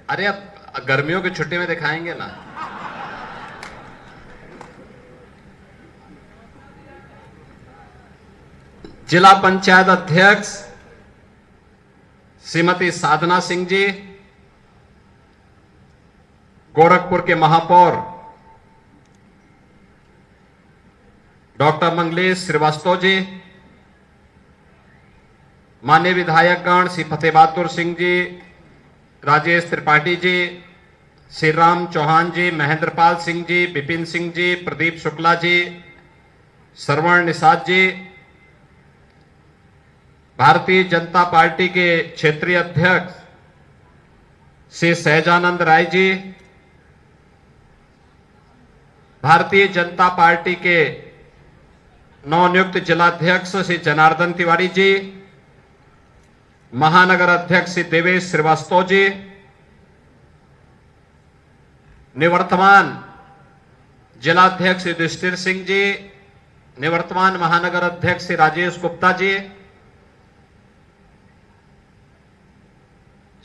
अरे अब गर्मियों की छुट्टी में दिखाएंगे ना। जिला पंचायत अध्यक्ष श्रीमती साधना सिंह जी, गोरखपुर के महापौर डॉक्टर मंगलेश श्रीवास्तव जी, माननीय विधायकगण श्री फतेह बहादुर सिंह जी, राजेश त्रिपाठी जी, श्री राम चौहान जी, महेंद्रपाल सिंह जी, विपिन सिंह जी, प्रदीप शुक्ला जी, श्रवण निषाद जी, भारतीय जनता पार्टी के क्षेत्रीय अध्यक्ष श्री सहजानंद राय जी, भारतीय जनता पार्टी के नवनियुक्त जिलाध्यक्ष श्री जनार्दन तिवारी जी, महानगर अध्यक्ष श्री देवेश श्रीवास्तव जी, निवर्तमान जिलाध्यक्ष श्री युधिष्ठिर सिंह जी, निवर्तमान महानगर अध्यक्ष श्री राजेश गुप्ता जी,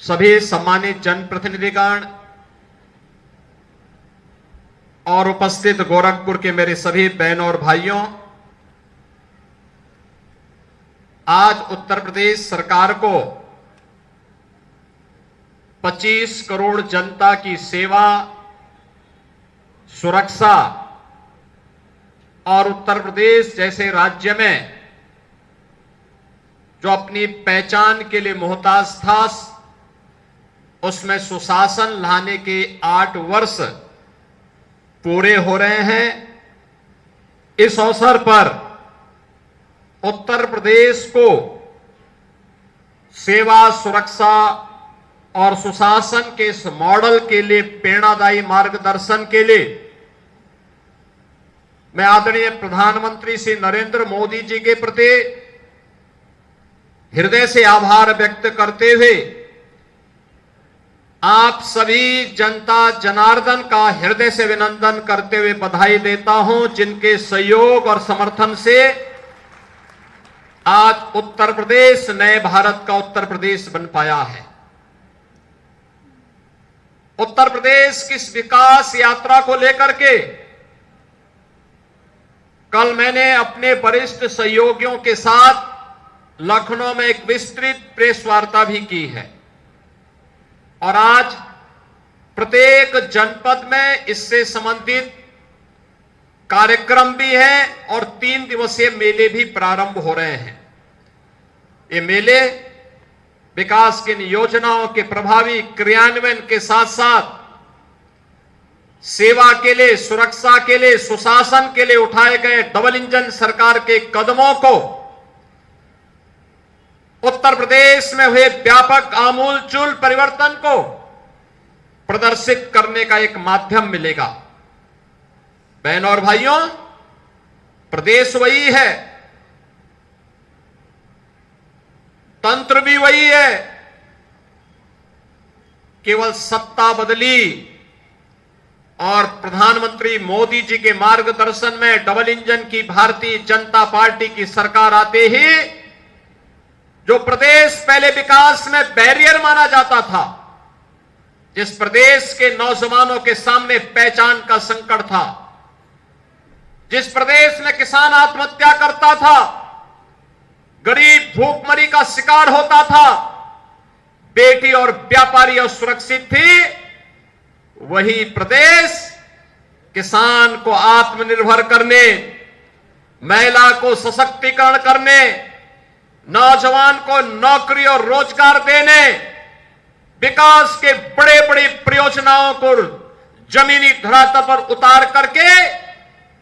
सभी सम्मानित जनप्रतिनिधिगण और उपस्थित गोरखपुर के मेरे सभी बहनों और भाइयों, आज उत्तर प्रदेश सरकार को 25 करोड़ जनता की सेवा, सुरक्षा और उत्तर प्रदेश जैसे राज्य में जो अपनी पहचान के लिए मोहताज था, उसमें सुशासन लाने के 8 वर्ष पूरे हो रहे हैं। इस अवसर पर उत्तर प्रदेश को सेवा, सुरक्षा और सुशासन के इस मॉडल के लिए प्रेरणादायी मार्गदर्शन के लिए मैं आदरणीय प्रधानमंत्री श्री नरेंद्र मोदी जी के प्रति हृदय से आभार व्यक्त करते हुए आप सभी जनता जनार्दन का हृदय से अभिनंदन करते हुए बधाई देता हूं, जिनके सहयोग और समर्थन से आज उत्तर प्रदेश नए भारत का उत्तर प्रदेश बन पाया है। उत्तर प्रदेश की इस विकास यात्रा को लेकर के कल मैंने अपने वरिष्ठ सहयोगियों के साथ लखनऊ में एक विस्तृत प्रेस वार्ता भी की है और आज प्रत्येक जनपद में इससे संबंधित कार्यक्रम भी है और 3 दिवसीय मेले भी प्रारंभ हो रहे हैं। ये मेले विकास की योजनाओं के प्रभावी क्रियान्वयन के साथ साथ सेवा के लिए, सुरक्षा के लिए, सुशासन के लिए उठाए गए डबल इंजन सरकार के कदमों को, उत्तर प्रदेश में हुए व्यापक आमूलचूल परिवर्तन को प्रदर्शित करने का एक माध्यम मिलेगा। बहनों और भाइयों, प्रदेश वही है, तंत्र भी वही है, केवल सत्ता बदली और प्रधानमंत्री मोदी जी के मार्गदर्शन में डबल इंजन की भारतीय जनता पार्टी की सरकार आते ही जो प्रदेश पहले विकास में बैरियर माना जाता था, जिस प्रदेश के नौजवानों के सामने पहचान का संकट था, जिस प्रदेश में किसान आत्महत्या करता था, गरीब भूखमरी का शिकार होता था, बेटी और व्यापारी असुरक्षित थी, वही प्रदेश किसान को आत्मनिर्भर करने, महिला को सशक्तिकरण करने, नौजवान को नौकरी और रोजगार देने, विकास के बड़े बड़े परियोजनाओं को जमीनी धरातल पर उतार करके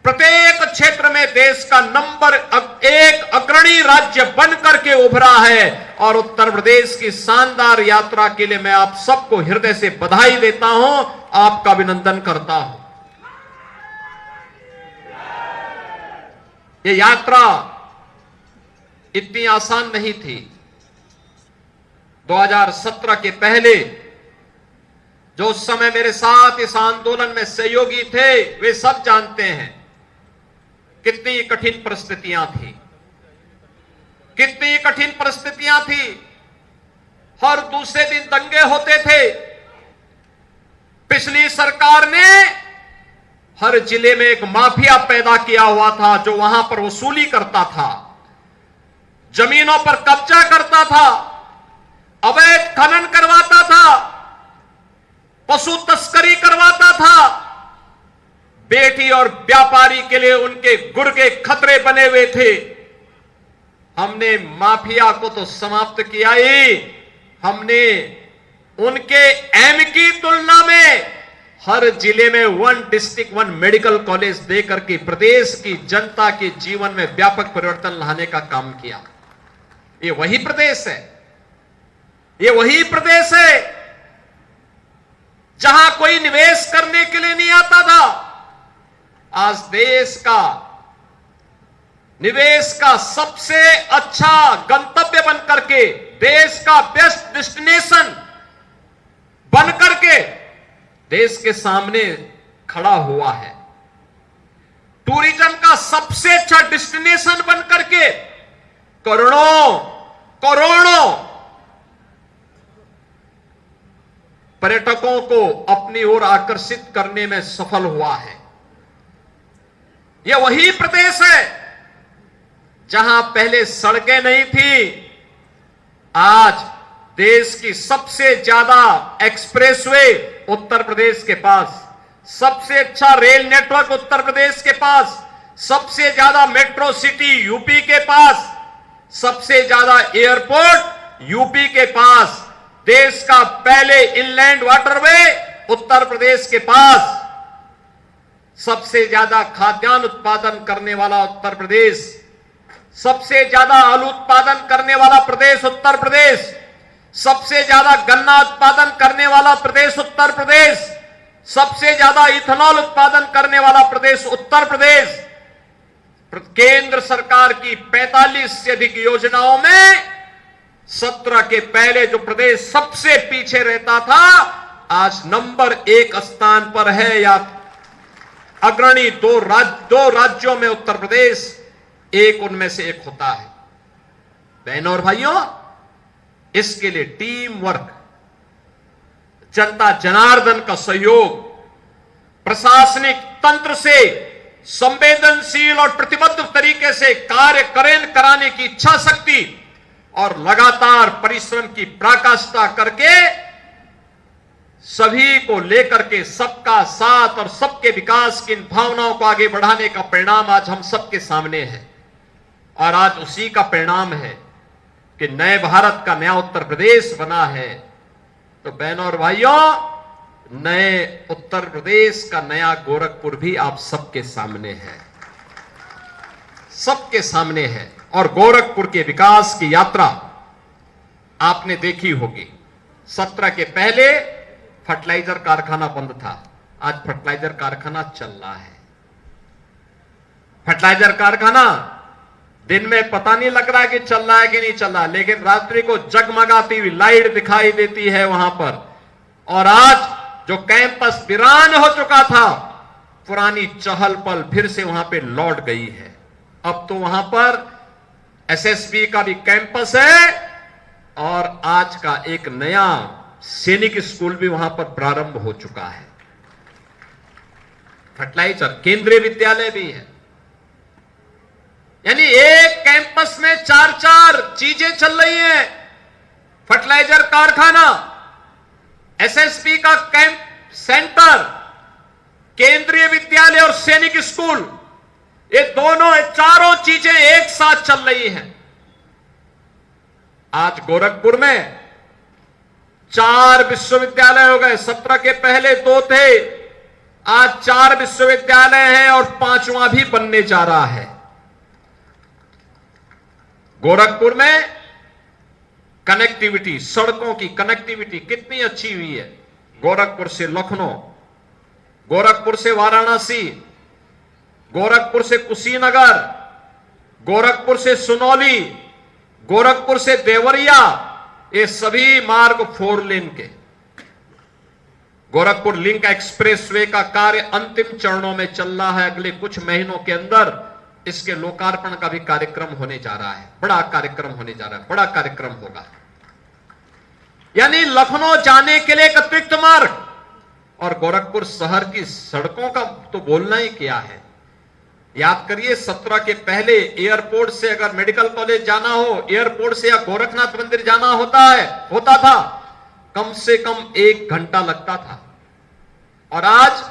प्रत्येक क्षेत्र में देश का नंबर 1 अग्रणी राज्य बन करके उभरा है। और उत्तर प्रदेश की शानदार यात्रा के लिए मैं आप सबको हृदय से बधाई देता हूं, आपका अभिनंदन करता हूं। ये यात्रा इतनी आसान नहीं थी। 2017 के पहले जो उस समय मेरे साथ इस आंदोलन में सहयोगी थे, वे सब जानते हैं कितनी कठिन परिस्थितियां थी, कितनी कठिन परिस्थितियां थी। हर दूसरे दिन दंगे होते थे, पिछली सरकार ने हर जिले में एक माफिया पैदा किया हुआ था जो वहां पर वसूली करता था, जमीनों पर कब्जा करता था, अवैध खनन करवाता था, पशु तस्करी करवाता था, बेटी और व्यापारी के लिए उनके गुर्गे खतरे बने हुए थे। हमने माफिया को तो समाप्त किया ही, हमने उनके एम की तुलना में हर जिले में 1 डिस्ट्रिक्ट 1 मेडिकल कॉलेज देकर के प्रदेश की जनता के जीवन में व्यापक परिवर्तन लाने का काम किया। ये वही प्रदेश है, ये वही प्रदेश है जहां कोई निवेश करने के लिए नहीं आता था। आज देश का निवेश का सबसे अच्छा गंतव्य बनकर के, देश का बेस्ट डेस्टिनेशन बनकर के देश के सामने खड़ा हुआ है। टूरिज्म का सबसे अच्छा डेस्टिनेशन बनकर के करोड़ों पर्यटकों को अपनी ओर आकर्षित करने में सफल हुआ है। यह वही प्रदेश है जहां पहले सड़कें नहीं थी, आज देश की सबसे ज्यादा एक्सप्रेसवे उत्तर प्रदेश के पास, सबसे अच्छा रेल नेटवर्क उत्तर प्रदेश के पास, सबसे ज्यादा मेट्रो सिटी यूपी के पास, सबसे ज्यादा एयरपोर्ट यूपी के पास, देश का पहले इनलैंड वाटरवे उत्तर प्रदेश के पास, सबसे ज्यादा खाद्यान्न उत्पादन करने वाला उत्तर प्रदेश, सबसे ज्यादा आलू उत्पादन करने वाला प्रदेश उत्तर प्रदेश, सबसे ज्यादा गन्ना उत्पादन करने वाला प्रदेश उत्तर प्रदेश, सबसे ज्यादा इथेनॉल उत्पादन करने वाला प्रदेश उत्तर प्रदेश। केंद्र सरकार की 45 से अधिक योजनाओं में 17 के पहले जो प्रदेश सबसे पीछे रहता था, आज नंबर 1 स्थान पर है, या अग्रणी दो राज्यों में उत्तर प्रदेश एक उनमें से एक होता है। बहनों और भाइयों, इसके लिए टीम वर्क, जनता जनार्दन का सहयोग, प्रशासनिक तंत्र से संवेदनशील और प्रतिबद्ध तरीके से कार्य कराने की इच्छा शक्ति और लगातार परिश्रम की पराकाष्ठा करके सभी को लेकर के सबका साथ और सबके विकास की इन भावनाओं को आगे बढ़ाने का परिणाम आज हम सबके सामने है। और आज उसी का परिणाम है कि नए भारत का नया उत्तर प्रदेश बना है। तो बहनों और भाइयों, नए उत्तर प्रदेश का नया गोरखपुर भी आप सबके सामने है, सबके सामने है। और गोरखपुर के विकास की यात्रा आपने देखी होगी। 17 के पहले फर्टिलाइजर कारखाना बंद था, आज फर्टिलाइजर कारखाना चल रहा है। फर्टिलाइजर कारखाना दिन में पता नहीं लग रहा है कि चल रहा है कि नहीं चल रहा, लेकिन रात्रि को जगमगाती हुई लाइट दिखाई देती है वहां पर। और आज जो कैंपस वीरान हो चुका था, पुरानी चहल पहल फिर से वहां पे लौट गई है। अब तो वहां पर एसएसबी का भी कैंपस है और आज का एक नया सैनिक स्कूल भी वहां पर प्रारंभ हो चुका है। फर्टिलाइजर केंद्रीय विद्यालय भी है, यानी एक कैंपस में 4-4 चीजें चल रही हैं। फर्टिलाइजर कारखाना, एसएसबी का कैंप सेंटर, केंद्रीय विद्यालय और सैनिक स्कूल, ये दोनों चारों चीजें एक साथ चल रही हैं। आज गोरखपुर में 4 विश्वविद्यालय हो गए। 17 के पहले 2 थे, आज 4 विश्वविद्यालय हैं और 5वां भी बनने जा रहा है। गोरखपुर में कनेक्टिविटी, सड़कों की कनेक्टिविटी कितनी अच्छी हुई है। गोरखपुर से लखनऊ, गोरखपुर से वाराणसी, गोरखपुर से कुशीनगर, गोरखपुर से सुनौली, गोरखपुर से देवरिया, ये सभी मार्ग 4 लेन के। गोरखपुर लिंक एक्सप्रेसवे का कार्य अंतिम चरणों में चल रहा है। अगले कुछ महीनों के अंदर इसके लोकार्पण का भी कार्यक्रम होने जा रहा है। बड़ा कार्यक्रम होने जा रहा है, बड़ा कार्यक्रम होगा। यानी लखनऊ जाने के लिए एक अतिरिक्त मार्ग, और गोरखपुर शहर की सड़कों का तो बोलना ही क्या है। याद करिए 17 के पहले एयरपोर्ट से अगर मेडिकल कॉलेज जाना हो, एयरपोर्ट से या गोरखनाथ मंदिर जाना होता था, कम से कम 1 घंटा लगता था। और आज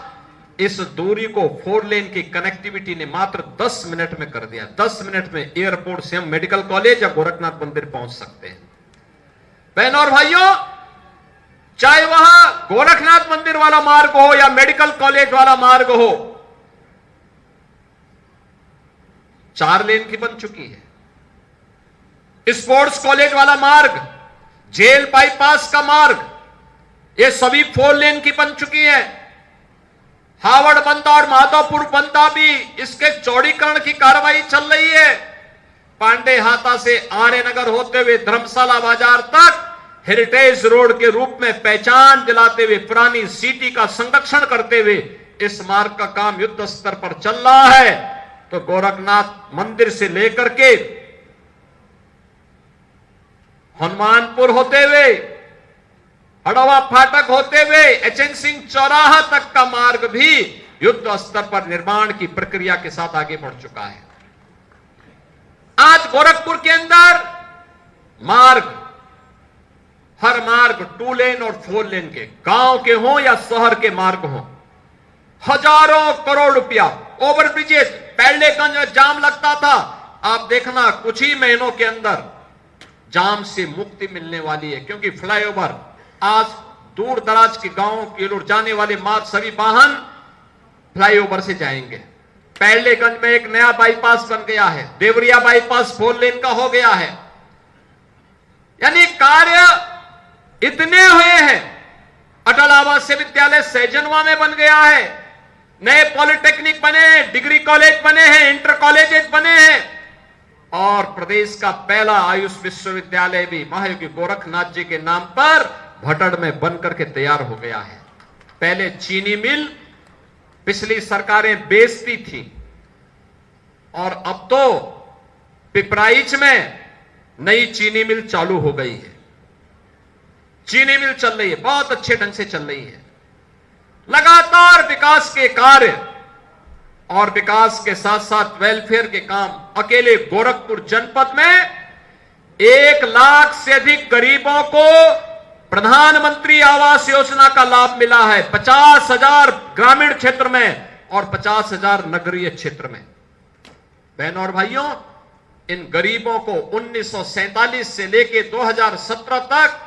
इस दूरी को 4 लेन की कनेक्टिविटी ने मात्र 10 मिनट में कर दिया। 10 मिनट में एयरपोर्ट से हम मेडिकल कॉलेज या गोरखनाथ मंदिर पहुंच सकते हैं। बहनों और भाइयों, चाहे वह गोरखनाथ मंदिर वाला मार्ग हो या मेडिकल कॉलेज वाला मार्ग हो, 4 लेन की बन चुकी है। स्पोर्ट्स कॉलेज वाला मार्ग, जेल बाईपास का मार्ग, ये सभी 4 लेन की बन चुकी है। हावड़ बंदा और माधोपुर बंदा भी इसके चौड़ीकरण की कार्रवाई चल रही है। पांडे हाता से आर्यनगर होते हुए धर्मशाला बाजार तक हेरिटेज रोड के रूप में पहचान दिलाते हुए, पुरानी सिटी का संरक्षण करते हुए इस मार्ग का काम युद्ध स्तर पर चल रहा है। तो गोरखनाथ मंदिर से लेकर के हनुमानपुर होते हुए, हड़वा फाटक होते हुए एचएन सिंह चौराहा तक का मार्ग भी युद्ध स्तर पर निर्माण की प्रक्रिया के साथ आगे बढ़ चुका है। आज गोरखपुर के अंदर मार्ग, हर मार्ग 2 लेन और 4 लेन के, गांव के हों या शहर के मार्ग हों, हजारों करोड़ रुपया, ओवरब्रिजेस, पैरलेगंज में जाम लगता था, आप देखना कुछ ही महीनों के अंदर जाम से मुक्ति मिलने वाली है। क्योंकि फ्लाईओवर, आज दूर दराज के गांवों की ओर जाने वाले मार्ग सभी वाहन फ्लाईओवर से जाएंगे। पैरलेगंज में एक नया बाईपास बन गया है, देवरिया बाईपास 4 लेन का हो गया है। यानी कार्य इतने हुए हैं। अटल आवासीय विद्यालय सैजनवा में बन गया है, नए पॉलिटेक्निक बने हैं, डिग्री कॉलेज बने हैं, इंटर कॉलेजेस बने हैं, और प्रदेश का पहला आयुष विश्वविद्यालय भी महायोगी गोरखनाथ जी के नाम पर भटड़ में बनकर के तैयार हो गया है। पहले चीनी मिल पिछली सरकारें बेचती थी, और अब तो पिपराइच में नई चीनी मिल चालू हो गई है। चीनी मिल चल रही है, बहुत अच्छे ढंग से चल रही है। लगातार विकास के कार्य और विकास के साथ साथ वेलफेयर के काम। अकेले गोरखपुर जनपद में 1 लाख से अधिक गरीबों को प्रधानमंत्री आवास योजना का लाभ मिला है। 50,000 ग्रामीण क्षेत्र में और 50,000 नगरीय क्षेत्र में। बहनों और भाइयों, इन गरीबों को 1947 से लेकर 2017 तक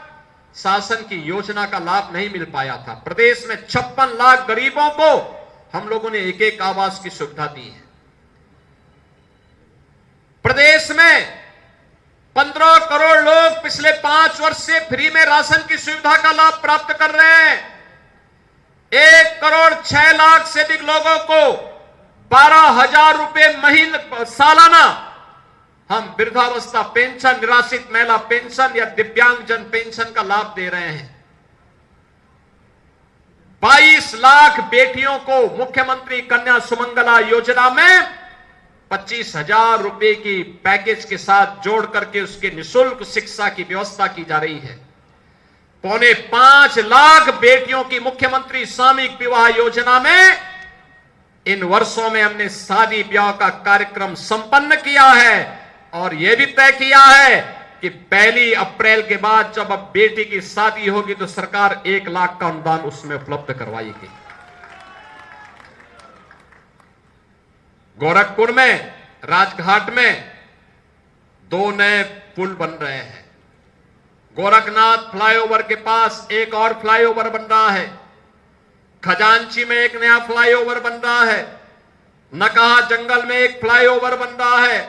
शासन की योजना का लाभ नहीं मिल पाया था। प्रदेश में 56 लाख गरीबों को हम लोगों ने एक आवास की सुविधा दी है। प्रदेश में 15 करोड़ लोग पिछले 5 वर्ष से फ्री में राशन की सुविधा का लाभ प्राप्त कर रहे हैं। 1 करोड़ 6 लाख से अधिक लोगों को 12,000 रुपए सालाना हम वृद्धावस्था पेंशन, निराश्रित महिला पेंशन या दिव्यांगजन पेंशन का लाभ दे रहे हैं। 22 लाख बेटियों को मुख्यमंत्री कन्या सुमंगला योजना में 25,000 रुपए की पैकेज के साथ जोड़ करके उसके निःशुल्क शिक्षा की व्यवस्था की जा रही है। 4.25 लाख बेटियों की मुख्यमंत्री सामूहिक विवाह योजना में इन वर्षों में हमने शादी ब्याह का कार्यक्रम संपन्न किया है, और यह भी तय किया है कि 1 अप्रैल के बाद जब अब बेटी की शादी होगी तो सरकार 1 लाख का अनुदान उसमें उपलब्ध करवाएगी। गोरखपुर में राजघाट में 2 नए पुल बन रहे हैं। गोरखनाथ फ्लाईओवर के पास एक और फ्लाईओवर बन रहा है। खजांची में एक नया फ्लाईओवर बन रहा है। नकाहा जंगल में एक फ्लाईओवर बन रहा है।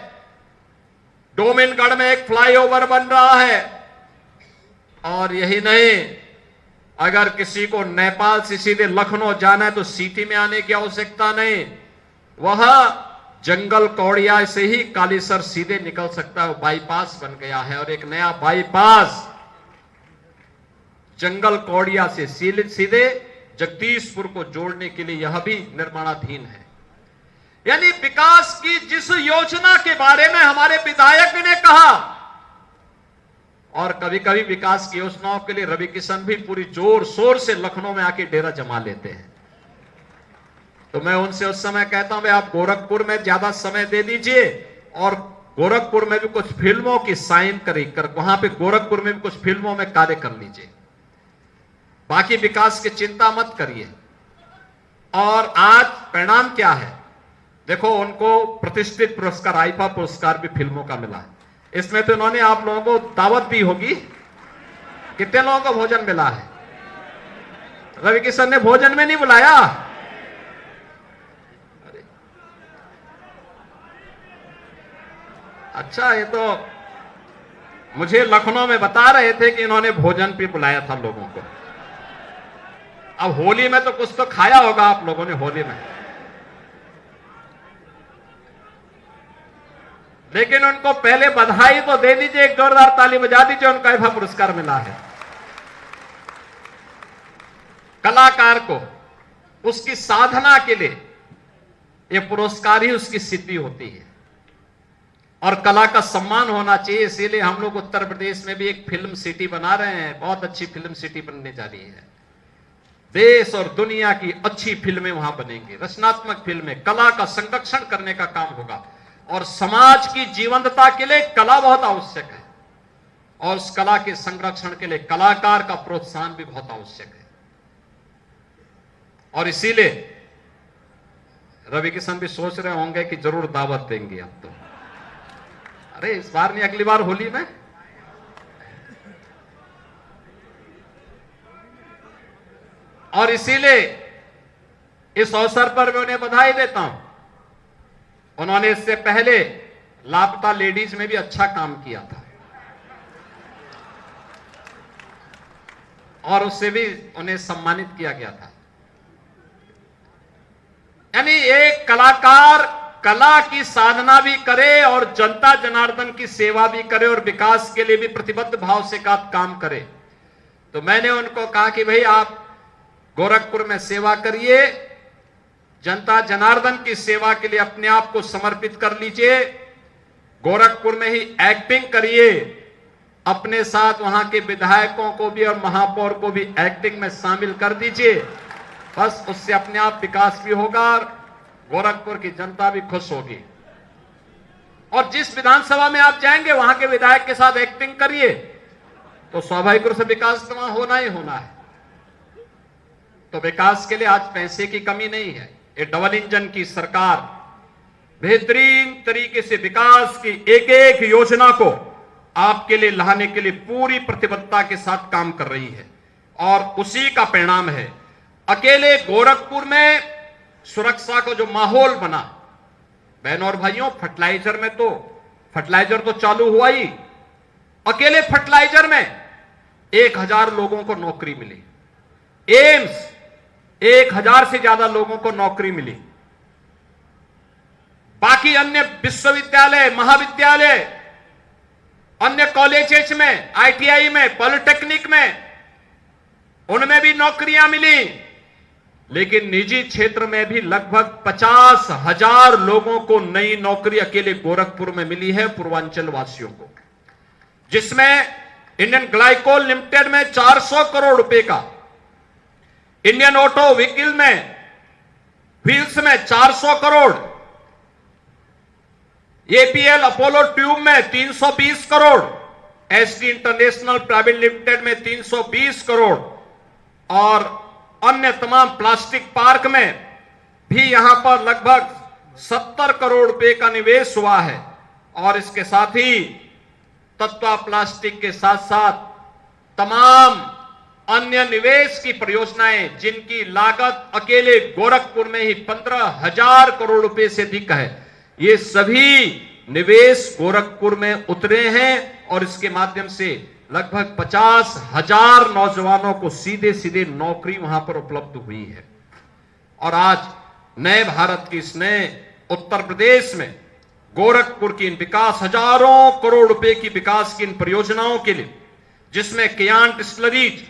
डोमिनगढ़ में एक फ्लाईओवर बन रहा है। और यही नहीं, अगर किसी को नेपाल से सीधे लखनऊ जाना है तो सिटी में आने की आवश्यकता नहीं, वह जंगल कौड़िया से ही कालीसर सीधे निकल सकता है। बाईपास बन गया है, और एक नया बाईपास जंगल कौड़िया से सीधे जगदीशपुर को जोड़ने के लिए यह भी निर्माणाधीन है। यानी विकास की जिस योजना के बारे में हमारे विधायक ने कहा और कभी कभी विकास की योजनाओं के लिए रवि किशन भी पूरी जोर शोर से लखनऊ में आके डेरा जमा लेते हैं। तो मैं उनसे उस समय कहता हूं, भाई आप गोरखपुर में ज्यादा समय दे दीजिए और गोरखपुर में भी कुछ फिल्मों की साइन कर वहां पे गोरखपुर में भी कुछ फिल्मों में कार्य कर लीजिए, बाकी विकास की चिंता मत करिए। और आज परिणाम क्या है देखो, उनको प्रतिष्ठित पुरस्कार आईफा पुरस्कार भी फिल्मों का मिला है। इसमें तो उन्होंने आप लोगों को दावत दी होगी, कितने लोगों को भोजन मिला है? रवि किशन ने भोजन में नहीं बुलाया। अच्छा, ये तो मुझे लखनऊ में बता रहे थे कि इन्होंने भोजन भी बुलाया था लोगों को। अब होली में तो कुछ तो खाया होगा आप लोगों ने होली में, लेकिन उनको पहले बधाई तो दे दीजिए, एक जोरदार ताली बजा दीजिए, उनको आईफा पुरस्कार मिला है। कलाकार को उसकी साधना के लिए यह पुरस्कार ही उसकी सिद्धि होती है और कला का सम्मान होना चाहिए। इसीलिए हम लोग उत्तर प्रदेश में भी एक फिल्म सिटी बना रहे हैं, बहुत अच्छी फिल्म सिटी बनने जा रही है। देश और दुनिया की अच्छी फिल्में वहां बनेंगी, रचनात्मक फिल्में, कला का संरक्षण करने का काम होगा। और समाज की जीवंतता के लिए कला बहुत आवश्यक है और उस कला के संरक्षण के लिए कलाकार का प्रोत्साहन भी बहुत आवश्यक है। और इसीलिए रवि किशन भी सोच रहे होंगे कि जरूर दावत देंगे अब तो। अरे इस बार नहीं, अगली बार होली में। और इसीलिए इस अवसर पर मैं उन्हें बधाई देता हूं। उन्होंने इससे पहले लापता लेडीज में भी अच्छा काम किया था और उससे भी उन्हें सम्मानित किया गया था। यानी एक कलाकार कला की साधना भी करे और जनता जनार्दन की सेवा भी करे और विकास के लिए भी प्रतिबद्ध भाव से काम करे। तो मैंने उनको कहा कि भाई आप गोरखपुर में सेवा करिए, जनता जनार्दन की सेवा के लिए अपने आप को समर्पित कर लीजिए, गोरखपुर में ही एक्टिंग करिए, अपने साथ वहां के विधायकों को भी और महापौर को भी एक्टिंग में शामिल कर दीजिए। बस उससे अपने आप विकास भी होगा और गोरखपुर की जनता भी खुश होगी। और जिस विधानसभा में आप जाएंगे वहां के विधायक के साथ एक्टिंग करिए तो स्वाभाविक रूप से विकास तो वहां होना ही होना है। तो विकास के लिए आज पैसे की कमी नहीं है। ये डबल इंजन की सरकार बेहतरीन तरीके से विकास की एक एक योजना को आपके लिए लाने के लिए पूरी प्रतिबद्धता के साथ काम कर रही है और उसी का परिणाम है। अकेले गोरखपुर में सुरक्षा को जो माहौल बना, बहनों और भाइयों, फर्टिलाइजर तो चालू हुआ ही। अकेले फर्टिलाइजर में 1000 लोगों को नौकरी मिली, एम्स 1000 से ज्यादा लोगों को नौकरी मिली, बाकी अन्य विश्वविद्यालय, महाविद्यालय, अन्य कॉलेजेस में, आईटीआई में, पॉलिटेक्निक में, उनमें भी नौकरियां मिली। लेकिन निजी क्षेत्र में भी लगभग 50,000 लोगों को नई नौकरी अकेले गोरखपुर में मिली है, पूर्वांचल वासियों को, जिसमें इंडियन ग्लाइकोल लिमिटेड में 400 करोड़ रुपए का, इंडियन ऑटो व्हीकल में, व्हील्स में 400 करोड़, एपीएल अपोलो ट्यूब में 320 crore, SD international private limited में 320 करोड़ और अन्य तमाम प्लास्टिक पार्क में भी यहां पर लगभग 70 करोड़ रुपए का निवेश हुआ है। और इसके साथ ही तत्वा प्लास्टिक के साथ साथ तमाम अन्य निवेश की परियोजनाएं जिनकी लागत अकेले गोरखपुर में ही 15,000 करोड़ रुपए से अधिक है, ये सभी निवेश गोरखपुर में उतरे हैं और इसके माध्यम से लगभग 50,000 नौजवानों को सीधे सीधे नौकरी वहां पर उपलब्ध हुई है। और आज नए भारत की इस नए उत्तर प्रदेश में गोरखपुर की इन विकास, हजारों करोड़ रुपए की विकास की इन परियोजनाओं के लिए, जिसमें कियान डिस्टिलरीज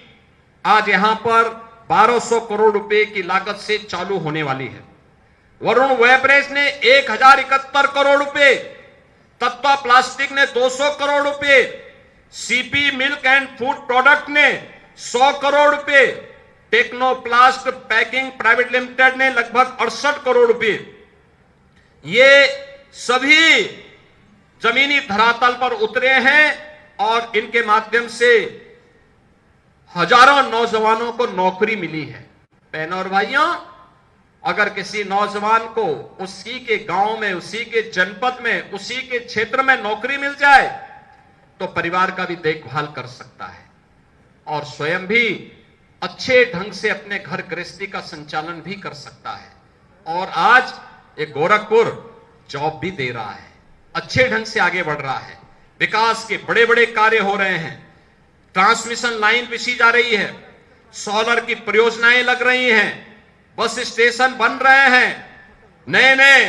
आज यहां पर 1200 करोड़ रुपए की लागत से चालू होने वाली है। वरुण वेब्रेज ने 1071 करोड़ रुपए, तत्वा प्लास्टिक ने 200 करोड़ रुपए, CP milk and food product ने 100 करोड़ रुपए, टेक्नोप्लास्ट पैकिंग प्राइवेट लिमिटेड ने लगभग 68 करोड़ रुपए। ये सभी जमीनी धरातल पर उतरे हैं और इनके माध्यम से हजारों नौजवानों को नौकरी मिली है। बहनों और भाइयों, अगर किसी नौजवान को उसी के गांव में, उसी के जनपद में, उसी के क्षेत्र में नौकरी मिल जाए तो परिवार का भी देखभाल कर सकता है और स्वयं भी अच्छे ढंग से अपने घर गृहस्थी का संचालन भी कर सकता है। और आज ये गोरखपुर जॉब भी दे रहा है, अच्छे ढंग से आगे बढ़ रहा है, विकास के बड़े बड़े कार्य हो रहे हैं, ट्रांसमिशन लाइन बिछी जा रही है, सोलर की परियोजनाएं लग रही हैं, बस स्टेशन बन रहे हैं, नए नए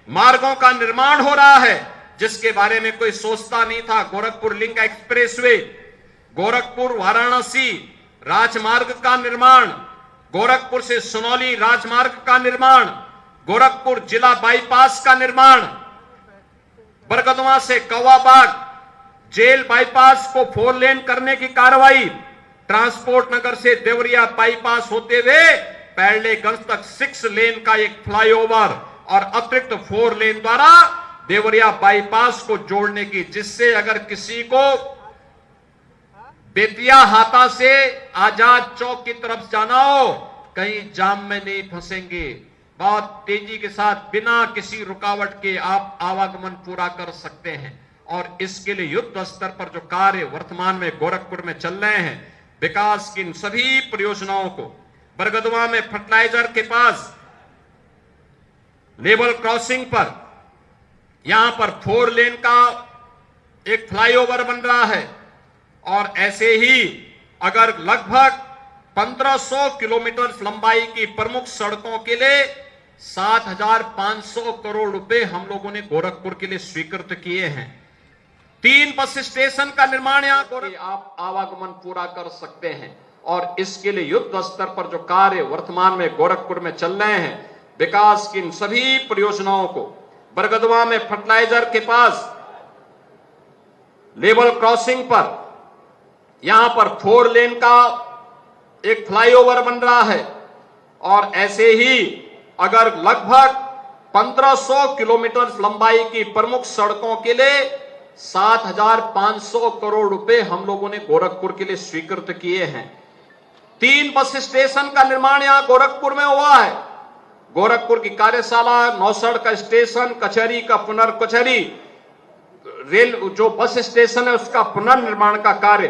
मार्गों का निर्माण हो रहा है जिसके बारे में कोई सोचता नहीं था। गोरखपुर लिंक एक्सप्रेसवे, गोरखपुर वाराणसी राजमार्ग का निर्माण, गोरखपुर से सुनौली राजमार्ग का निर्माण, गोरखपुर जिला बाईपास का निर्माण, बरगदवा से कौवाबाग जेल बाईपास को 4 लेन करने की कार्रवाई, ट्रांसपोर्ट नगर से देवरिया बाईपास होते हुए पैरलेगंज तक 6 लेन का एक फ्लाईओवर और अतिरिक्त 4 लेन द्वारा देवरिया बाईपास को जोड़ने की, जिससे अगर किसी को बेतिया हाता से आजाद चौक की तरफ जाना हो कहीं जाम में नहीं फंसेंगे, बहुत तेजी के साथ बिना किसी रुकावट के आप आवागमन पूरा कर सकते हैं। और इसके लिए युद्ध स्तर पर जो कार्य वर्तमान में गोरखपुर में चल रहे हैं, विकास की इन सभी परियोजनाओं को बरगदवा में फर्टिलाइजर के पास लेवल क्रॉसिंग पर, यहां पर 4 लेन का एक फ्लाईओवर बन रहा है और ऐसे ही अगर लगभग 1500 किलोमीटर लंबाई की प्रमुख सड़कों के लिए 7500 करोड़ रुपए हम लोगों ने गोरखपुर के लिए स्वीकृत किए हैं। 3 बस स्टेशन का निर्माण यहां आप आवागमन पूरा कर सकते हैं और इसके लिए युद्ध स्तर पर जो कार्य वर्तमान में गोरखपुर में चल रहे हैं, विकास की इन सभी परियोजनाओं को बरगदवा में फर्टिलाइजर के पास लेवल क्रॉसिंग पर, यहां पर 4 लेन का एक फ्लाईओवर बन रहा है और ऐसे ही अगर लगभग 1500 किलोमीटर लंबाई की प्रमुख सड़कों के लिए 7500 करोड़ रुपए हम लोगों ने गोरखपुर के लिए स्वीकृत किए हैं। 3 बस स्टेशन का निर्माण यहां गोरखपुर में हुआ है। गोरखपुर की कार्यशाला, नौसड़ का स्टेशन, कचहरी का कचहरी रेल जो बस स्टेशन है उसका पुनर्निर्माण का कार्य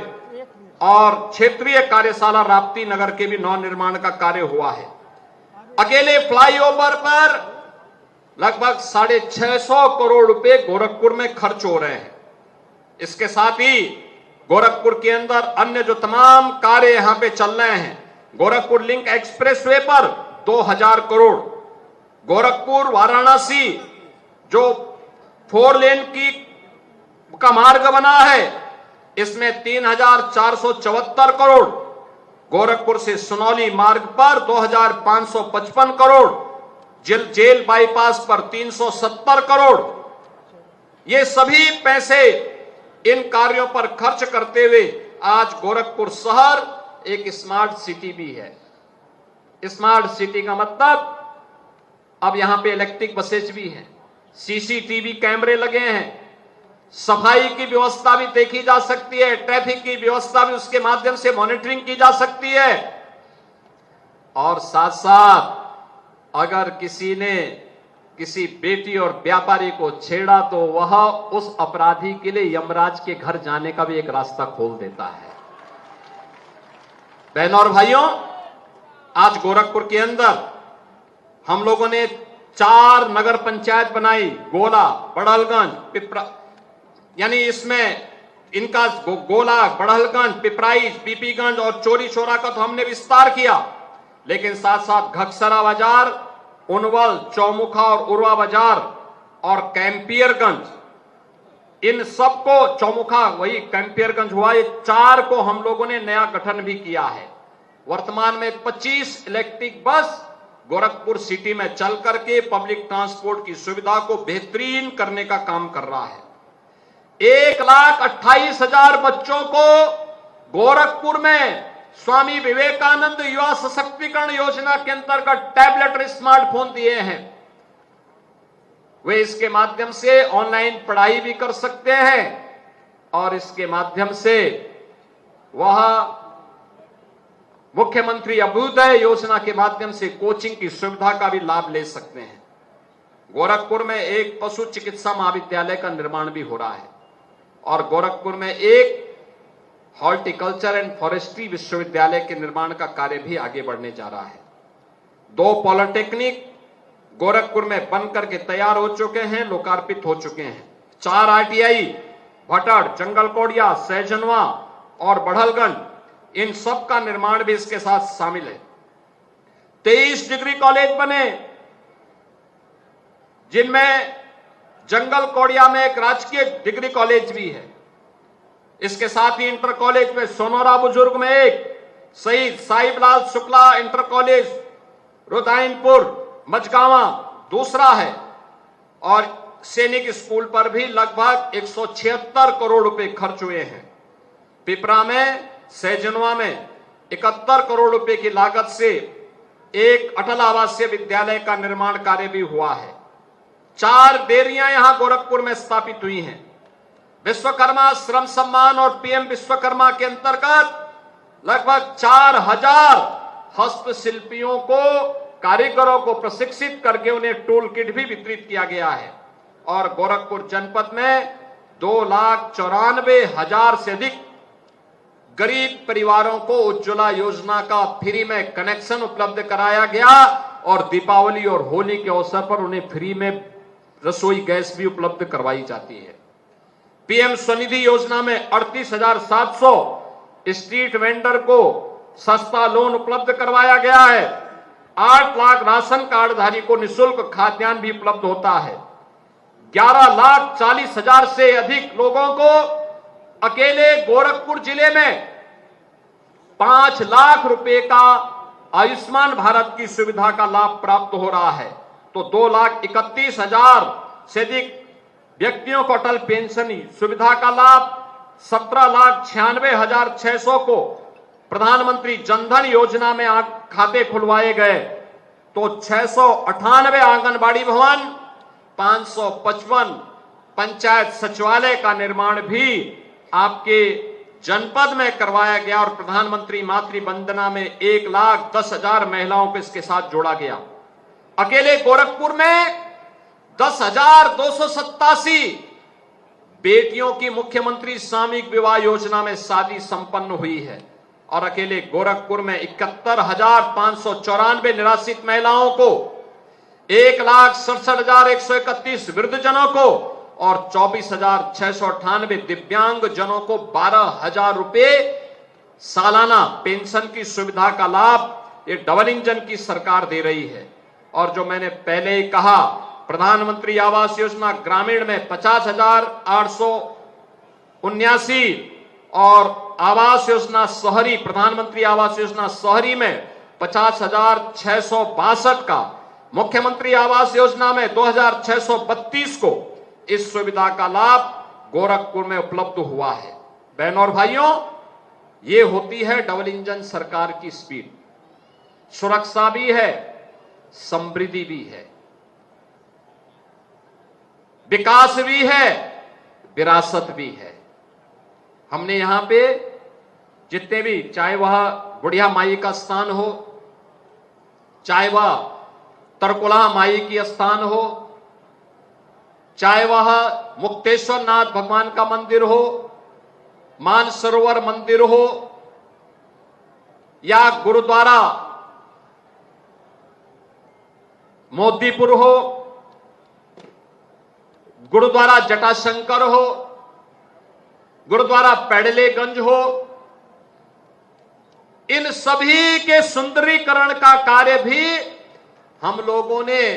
और क्षेत्रीय कार्यशाला राप्ती नगर के भी नवनिर्माण का कार्य हुआ है। अकेले फ्लाईओवर पर लगभग 650 करोड़ रुपए गोरखपुर में खर्च हो रहे हैं। इसके साथ ही गोरखपुर के अंदर अन्य जो तमाम कार्य यहां पे चल रहे हैं, गोरखपुर लिंक एक्सप्रेसवे पर 2000 करोड़, गोरखपुर वाराणसी जो 4 लेन का मार्ग बना है इसमें 3474 करोड़, गोरखपुर से सुनौली मार्ग पर 2555 करोड़, जेल बाईपास पर 370 करोड़। ये सभी पैसे इन कार्यों पर खर्च करते हुए आज गोरखपुर शहर एक स्मार्ट सिटी भी है। स्मार्ट सिटी का मतलब अब यहां पे इलेक्ट्रिक बसेज भी हैं, सीसीटीवी कैमरे लगे हैं, सफाई की व्यवस्था भी देखी जा सकती है, ट्रैफिक की व्यवस्था भी उसके माध्यम से मॉनिटरिंग की जा सकती है। और साथ साथ अगर किसी ने किसी बेटी और व्यापारी को छेड़ा तो वह उस अपराधी के लिए यमराज के घर जाने का भी एक रास्ता खोल देता है। बहनों और भाइयों, आज गोरखपुर के अंदर हम लोगों ने 4 नगर पंचायत बनाई, गोला, बड़हलगंज, पिपरा, यानी इसमें इनका गोला, बड़हलगंज, पिपराइच, पीपीगंज और चोरी चौरा का तो हमने विस्तार किया, लेकिन साथ साथ घकसरा बाजार, उनवल, चौमुखा और उर्वा बाजार और कैंपियरगंज, इन सबको, चौमुखा वही कैंपियरगंज हुआ, ये 4 को हम लोगों ने नया गठन भी किया है। वर्तमान में 25 इलेक्ट्रिक बस गोरखपुर सिटी में चल करके पब्लिक ट्रांसपोर्ट की सुविधा को बेहतरीन करने का काम कर रहा है। 1,28,000 बच्चों को गोरखपुर में स्वामी विवेकानंद युवा सशक्तिकरण योजना के अंतर्गत टैबलेट और स्मार्टफोन दिए हैं। वे इसके माध्यम से ऑनलाइन पढ़ाई भी कर सकते हैं और इसके माध्यम से वह मुख्यमंत्री अभ्युदय योजना के माध्यम से कोचिंग की सुविधा का भी लाभ ले सकते हैं। गोरखपुर में एक पशु चिकित्सा महाविद्यालय का निर्माण भी हो रहा है और गोरखपुर में एक हॉर्टिकल्चर एंड फॉरेस्ट्री विश्वविद्यालय के निर्माण का कार्य भी आगे बढ़ने जा रहा है। 2 पॉलिटेक्निक गोरखपुर में बनकर के तैयार हो चुके हैं, लोकार्पित हो चुके हैं। 4 आईटीआई भटड़, जंगलकोडिया, सहजनवा और बढ़लगंज, इन सब का निर्माण भी इसके साथ शामिल है। 23 डिग्री कॉलेज बने, जिनमें जंगलकोडिया में एक राजकीय डिग्री कॉलेज भी है। इसके साथ ही इंटर कॉलेज में सोनोरा बुजुर्ग में एक, शहीद साहिबलाल शुक्ला इंटर कॉलेज रुदायनपुर मझगावा दूसरा है और सैनिक स्कूल पर भी लगभग 176 करोड़ रुपए खर्च हुए हैं। पिपरा में, सहजनवा में 71 करोड़ रुपए की लागत से एक अटल आवासीय विद्यालय का निर्माण कार्य भी हुआ है। 4 डेयरियां यहां गोरखपुर में स्थापित हुई हैं। विश्वकर्मा श्रम सम्मान और पीएम विश्वकर्मा के अंतर्गत लगभग 4000 हस्तशिल्पियों को, कारीगरों को प्रशिक्षित करके उन्हें टूल किट भी वितरित किया गया है और गोरखपुर जनपद में 2,94,000 से अधिक गरीब परिवारों को उज्ज्वला योजना का फ्री में कनेक्शन उपलब्ध कराया गया और दीपावली और होली के अवसर पर उन्हें फ्री में रसोई गैस भी उपलब्ध करवाई जाती है। पीएम स्वनिधि योजना में 38,700 स्ट्रीट वेंडर को सस्ता लोन उपलब्ध करवाया गया है। 8 लाख राशन कार्डधारी को निःशुल्क खाद्यान्न भी उपलब्ध होता है। 11,40,000 से अधिक लोगों को अकेले गोरखपुर जिले में 5 लाख रुपए का आयुष्मान भारत की सुविधा का लाभ प्राप्त हो रहा है। तो 2,31,000 से अधिक व्यक्तियों को अटल पेंशन सुविधा का लाभ, 17,96,600 को प्रधानमंत्री जनधन योजना में खाते खुलवाए गए। तो 698 आंगनबाड़ी भवन, 555 पंचायत सचिवालय का निर्माण भी आपके जनपद में करवाया गया और प्रधानमंत्री मातृ वंदना में 1,10,000 महिलाओं को इसके साथ जोड़ा गया। अकेले गोरखपुर में 10,287 बेटियों की मुख्यमंत्री सामूहिक विवाह योजना में शादी संपन्न हुई है और अकेले गोरखपुर में 71,594 निराश्रित महिलाओं को, 1,67,131 वृद्धजनों को और 24,698 दिव्यांग जनों को 12,000 रुपए सालाना पेंशन की सुविधा का लाभ ये डबल इंजन की सरकार दे रही है। और जो मैंने पहले ही कहा, प्रधानमंत्री आवास योजना ग्रामीण में 50,879 और आवास योजना शहरी, प्रधानमंत्री आवास योजना शहरी में 50,662 का, मुख्यमंत्री आवास योजना में 2,632 को इस सुविधा का लाभ गोरखपुर में उपलब्ध हुआ है। बहनों और भाइयों, ये होती है डबल इंजन सरकार की स्पीड। सुरक्षा भी है, समृद्धि भी है, विकास भी है, विरासत भी है। हमने यहां पे जितने भी, चाहे वह बुढ़िया माई का स्थान हो, चाहे वह तरकुलहा माई की स्थान हो, चाहे वह मुक्तेश्वर नाथ भगवान का मंदिर हो, मानसरोवर मंदिर हो या गुरुद्वारा मोदीपुर हो, गुरुद्वारा जटाशंकर हो, गुरुद्वारा पैडलेगंज हो, इन सभी के सुंदरीकरण का कार्य भी हम लोगों ने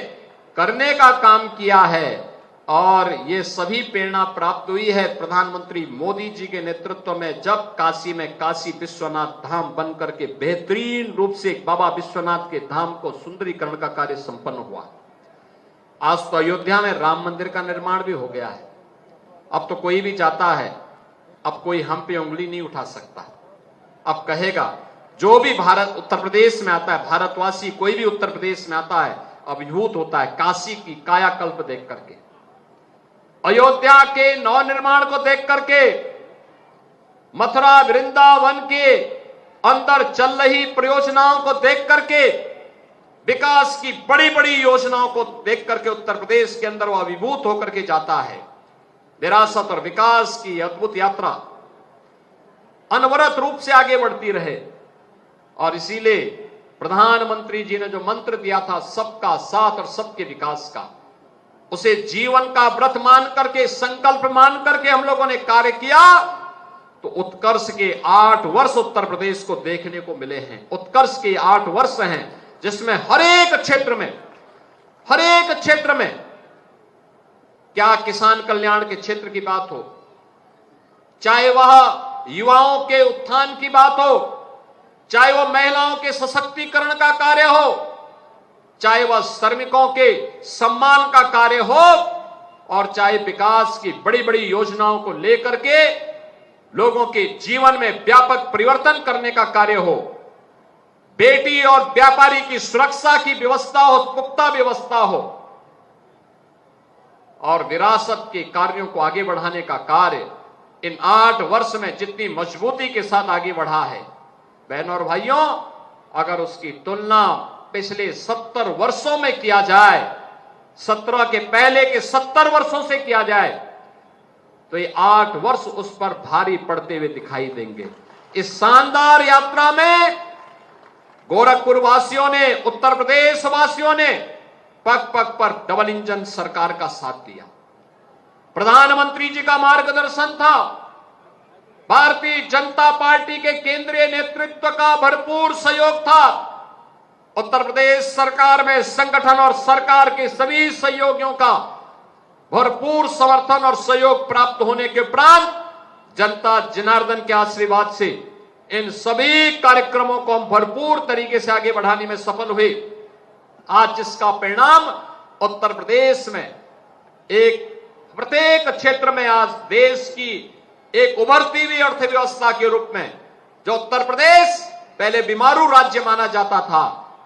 करने का काम किया है और ये सभी प्रेरणा प्राप्त हुई है प्रधानमंत्री मोदी जी के नेतृत्व में, जब काशी में काशी विश्वनाथ धाम बन करके बेहतरीन रूप से बाबा विश्वनाथ के धाम को सुंदरीकरण का कार्य संपन्न हुआ। आज तो अयोध्या में राम मंदिर का निर्माण भी हो गया है अब तो कोई भी जाता है, अब कोई हम पे उंगली नहीं उठा सकता। अब कहेगा जो भी भारत उत्तर प्रदेश में आता है, भारतवासी कोई भी उत्तर प्रदेश में आता है, अभिभूत होता है काशी की कायाकल्प देख करके, अयोध्या के नवनिर्माण को देख करके, मथुरा वृंदावन के अंदर चल रही परियोजनाओं को देख करके, विकास की बड़ी बड़ी योजनाओं को देख करके उत्तर प्रदेश के अंदर वो अभिभूत होकर के जाता है। विरासत और विकास की अद्भुत यात्रा अनवरत रूप से आगे बढ़ती रहे, और इसीलिए प्रधानमंत्री जी ने जो मंत्र दिया था सबका साथ और सबके विकास का, उसे जीवन का व्रत मान करके, संकल्प मान करके हम लोगों ने कार्य किया, तो उत्कर्ष के 8 वर्ष उत्तर प्रदेश को देखने को मिले हैं। उत्कर्ष के 8 वर्ष हैं जिसमें हर एक क्षेत्र में क्या किसान कल्याण के क्षेत्र की बात हो, चाहे वह युवाओं के उत्थान की बात हो, चाहे वह महिलाओं के सशक्तिकरण का कार्य हो, चाहे वह श्रमिकों के सम्मान का कार्य हो, और चाहे विकास की बड़ी बड़ी योजनाओं को लेकर के लोगों के जीवन में व्यापक परिवर्तन करने का कार्य हो, बेटी और व्यापारी की सुरक्षा की व्यवस्था हो, पुख्ता व्यवस्था हो, और विरासत के कार्यों को आगे बढ़ाने का कार्य इन 8 वर्ष में जितनी मजबूती के साथ आगे बढ़ा है, बहनों और भाइयों, अगर उसकी तुलना पिछले 70 वर्षों में किया जाए, 17 के पहले के 70 वर्षों से किया जाए, तो ये 8 वर्ष उस पर भारी पड़ते हुए दिखाई देंगे। इस शानदार यात्रा में गोरखपुर वासियों ने, उत्तर प्रदेश वासियों ने पग पग पर डबल इंजन सरकार का साथ दिया। प्रधानमंत्री जी का मार्गदर्शन था, भारतीय जनता पार्टी के केंद्रीय नेतृत्व का भरपूर सहयोग था, उत्तर प्रदेश सरकार में संगठन और सरकार के सभी सहयोगियों का भरपूर समर्थन और सहयोग प्राप्त होने के उपरांत जनता जनार्दन के आशीर्वाद से इन सभी कार्यक्रमों को हम भरपूर तरीके से आगे बढ़ाने में सफल हुए। आज जिसका परिणाम उत्तर प्रदेश में एक प्रत्येक क्षेत्र में आज देश की एक उभरती हुई अर्थव्यवस्था के रूप में, जो उत्तर प्रदेश पहले बीमारू राज्य माना जाता था,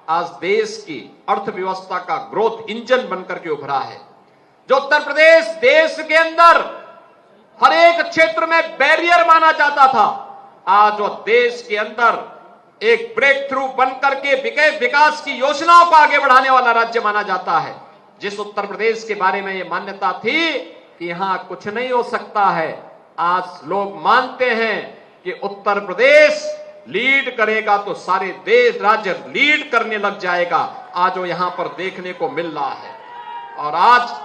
आज देश की अर्थव्यवस्था का ग्रोथ इंजन बनकर के उभरा है। जो उत्तर प्रदेश देश के अंदर हर एक क्षेत्र में बैरियर माना जाता था, आज वो देश के अंदर एक ब्रेक थ्रू बनकर के विकास की योजनाओं को आगे बढ़ाने वाला राज्य माना जाता है। जिस उत्तर प्रदेश के बारे में ये मान्यता थी कि यहां कुछ नहीं हो सकता है, आज लोग मानते हैं कि उत्तर प्रदेश लीड करेगा तो सारे देश राज्य लीड करने लग जाएगा। आज वो यहां पर देखने को मिल रहा है, और आज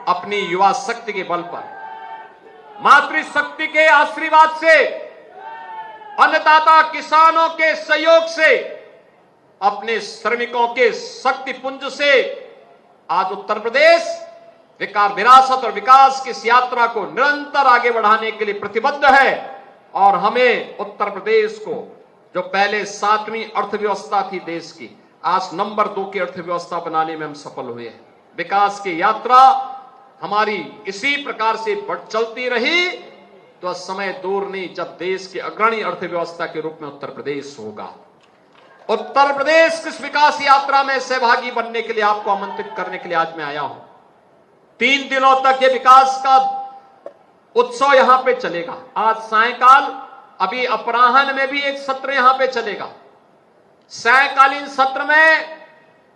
अपनी युवा शक्ति के बल पर, मातृशक्ति के आशीर्वाद से, अन्नदाता किसानों के सहयोग से, अपने श्रमिकों के शक्ति पुंज से आज उत्तर प्रदेश विरासत और विकास की इस यात्रा को निरंतर आगे बढ़ाने के लिए प्रतिबद्ध है। और हमें उत्तर प्रदेश को, जो पहले 7वीं अर्थव्यवस्था थी देश की, आज नंबर 2 की अर्थव्यवस्था बनाने में हम सफल हुए हैं। विकास की यात्रा हमारी इसी प्रकार से चलती रही तो समय दूर नहीं जब देश की अग्रणी अर्थव्यवस्था के रूप में उत्तर प्रदेश होगा। उत्तर प्रदेश की विकास यात्रा में सहभागी बनने के लिए आपको आमंत्रित करने के लिए आज मैं आया हूं। 3 दिनों तक ये विकास का उत्सव यहां पे चलेगा। आज सायंकाल, अभी अपराह्न में भी एक सत्र यहां पे चलेगा। सायंकालीन सत्र में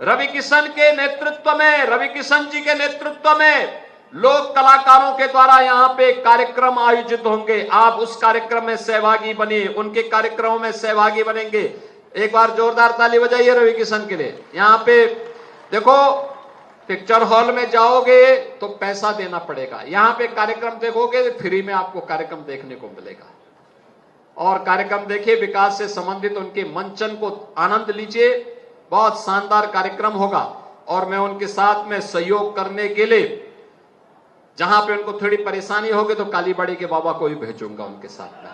रवि किशन के नेतृत्व में, रवि किशन जी के नेतृत्व में लोक कलाकारों के द्वारा यहां पे कार्यक्रम आयोजित होंगे। आप उस कार्यक्रम में सहभागी बनिए, उनके कार्यक्रमों में सहभागी बनेंगे। एक बार जोरदार ताली बजाइए रवि किशन के लिए। यहां पे देखो, पिक्चर हॉल में जाओगे तो पैसा देना पड़ेगा, यहां पे कार्यक्रम देखोगे फ्री में आपको कार्यक्रम देखने को मिलेगा। और कार्यक्रम देखिए, विकास से संबंधित उनके मंचन को आनंद लीजिए। बहुत शानदार कार्यक्रम होगा। और मैं उनके साथ में सहयोग करने के लिए, जहां पे उनको थोड़ी परेशानी होगी तो कालीबाड़ी के बाबा को भी भेजूंगा उनके साथ में।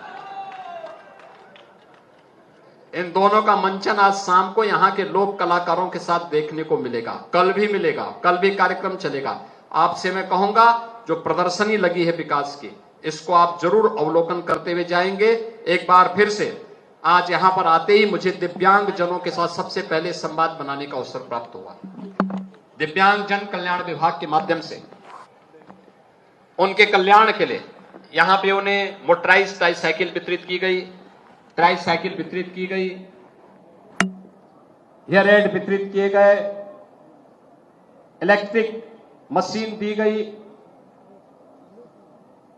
इन दोनों का मंचन आज शाम को यहां के लोक कलाकारों के साथ देखने को मिलेगा। कल भी मिलेगा, कल भी कार्यक्रम चलेगा। आपसे मैं कहूंगा, जो प्रदर्शनी लगी है विकास की, इसको आप जरूर अवलोकन करते हुए जाएंगे। एक बार फिर से आज यहां पर आते ही मुझे दिव्यांग जनों के साथ सबसे पहले संवाद बनाने का अवसर प्राप्त हुआ। दिव्यांग जन कल्याण विभाग के माध्यम से उनके कल्याण के लिए यहां पे उन्हें मोटराइज ट्राईसाइकिल वितरित की गई, ट्राईसाइकिल वितरित की गई, हेयर एड वितरित किए गए, इलेक्ट्रिक मशीन दी गई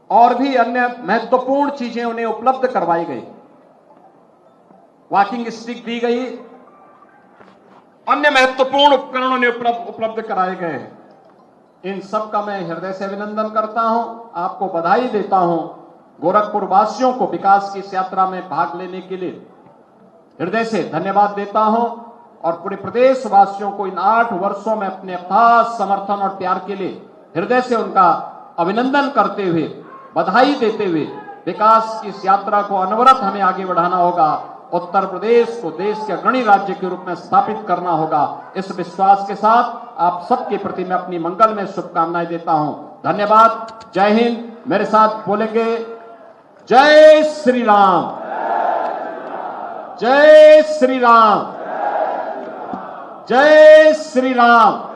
और भी अन्य महत्वपूर्ण चीजें उन्हें उपलब्ध करवाई गई। वॉकिंग स्टिक दी गई, अन्य महत्वपूर्ण उपकरण उन्हें उपलब्ध कराए गए हैं। इन सब का मैं हृदय से अभिनंदन करता हूं, आपको बधाई देता हूं। गोरखपुर वासियों को विकास की इस यात्रा में भाग लेने के लिए हृदय से धन्यवाद देता हूं और पूरे प्रदेश वासियों को इन 8 वर्षों में अपने अथाह समर्थन और प्यार के लिए हृदय से उनका अभिनंदन करते हुए, बधाई देते हुए, विकास की इस यात्रा को अनवरत हमें आगे बढ़ाना होगा। उत्तर प्रदेश को देश के अग्रणी राज्य के रूप में स्थापित करना होगा। इस विश्वास के साथ आप सबके प्रति मैं अपनी मंगल में शुभकामनाएं देता हूं। धन्यवाद। जय हिंद। मेरे साथ बोलेंगे जय श्री राम, जय श्री राम, जय श्री राम।